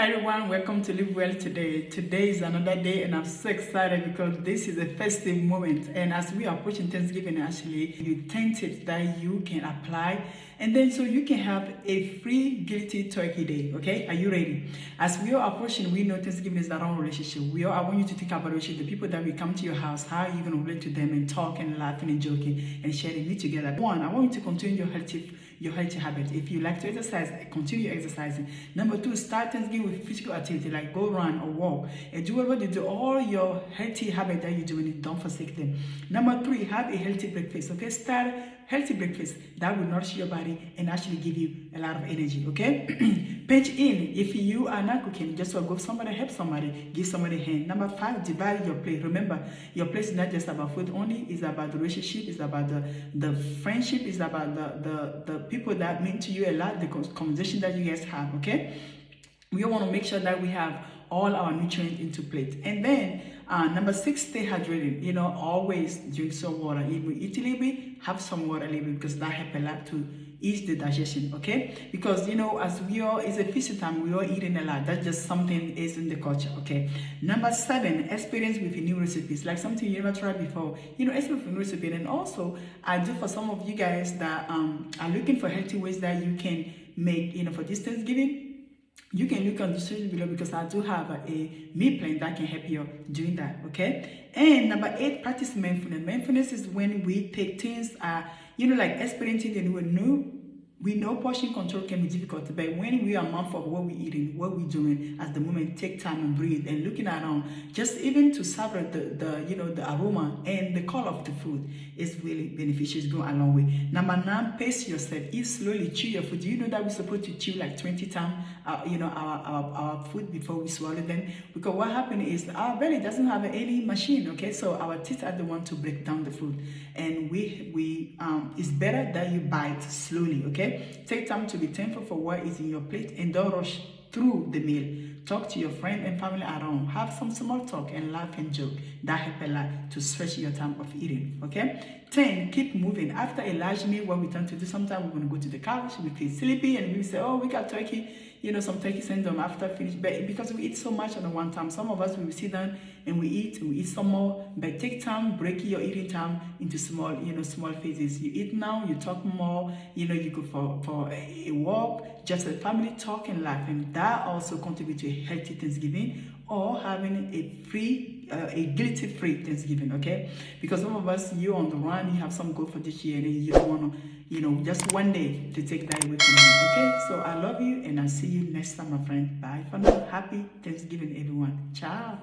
Hi everyone, welcome to Live Well Today. Today is another day and I'm so excited because this is a festive moment, and as we are approaching Thanksgiving, actually you tinted that you can apply, and then so you can have a free guilty turkey day. Okay, are you ready? As we are approaching, we know Thanksgiving is around relationship. I want you to think about relationship, the people that will come to your house, how are you going to relate to them and talk and laughing and joking and sharing it together. One, I want you to continue your healthy habits. If you like to exercise, continue exercising. Number two, start Thanksgiving with physical activity like go run or walk, and do whatever you do. All your healthy habits that you're doing, don't forsake them. Number three, have a healthy breakfast. Okay, start healthy breakfast that will nourish your body and actually give you a lot of energy. Okay, pitch in. If you are not cooking, just go somebody, help somebody, give somebody a hand. Number five, divide your plate. Remember, your plate is not just about food only. It's about the relationship. It's about the friendship. It's about the people that mean to you a lot. The conversation that you guys have. Okay, we want to make sure that we have all our nutrients into plate. And then number six, stay hydrated. Always drink some water. If we eat a little bit, have some water a little bit, because that helps a lot to ease the digestion. Okay, because as it's a feast time, we are eating a lot. That's just something is in the culture. Okay, number seven, experience with new recipes, like something you never tried before. Experience with new recipe. And also I do for some of you guys that are looking for healthy ways that you can make for this Thanksgiving. You can look on the description below, because I do have a meal plan that can help you doing that. Okay, and number eight, practice mindfulness. Mindfulness is when we take things like experiencing the new. We know portion control can be difficult, but when we are mindful of what we're eating, what we're doing at the moment, take time and breathe and looking around, just even to savor the aroma and the color of the food is really beneficial. It's going a long way. Number nine, pace yourself. Eat slowly, chew your food. Do you know that we're supposed to chew like 20 times our food before we swallow them? Because what happens is our belly doesn't have any machine. Okay, so our teeth are the one to break down the food, and it's better that you bite slowly. Okay, take time to be thankful for what is in your plate and don't rush through the meal. Talk to your friend and family around. Have some small talk and laugh and joke. That helps a lot to stretch your time of eating. Okay? 10, keep moving. After a large meal, what we tend to do, sometimes we're going to go to the couch, we feel sleepy, and we say, oh, we got turkey, some turkey syndrome after finish. But because we eat so much at one time, some of us will sit down and we eat some more. But take time, break your eating time into small phases. You eat now, you talk more, you go for a walk, just a family talk and laugh. And that also contributes to a healthy Thanksgiving, or having a guilty-free Thanksgiving. Okay, because some of us, you're on the run, you have some goal for this year, and you don't want to just one day to take that away from you. Okay, so I love you, and I'll see you next time, my friend. Bye for now. Happy Thanksgiving, everyone. Ciao.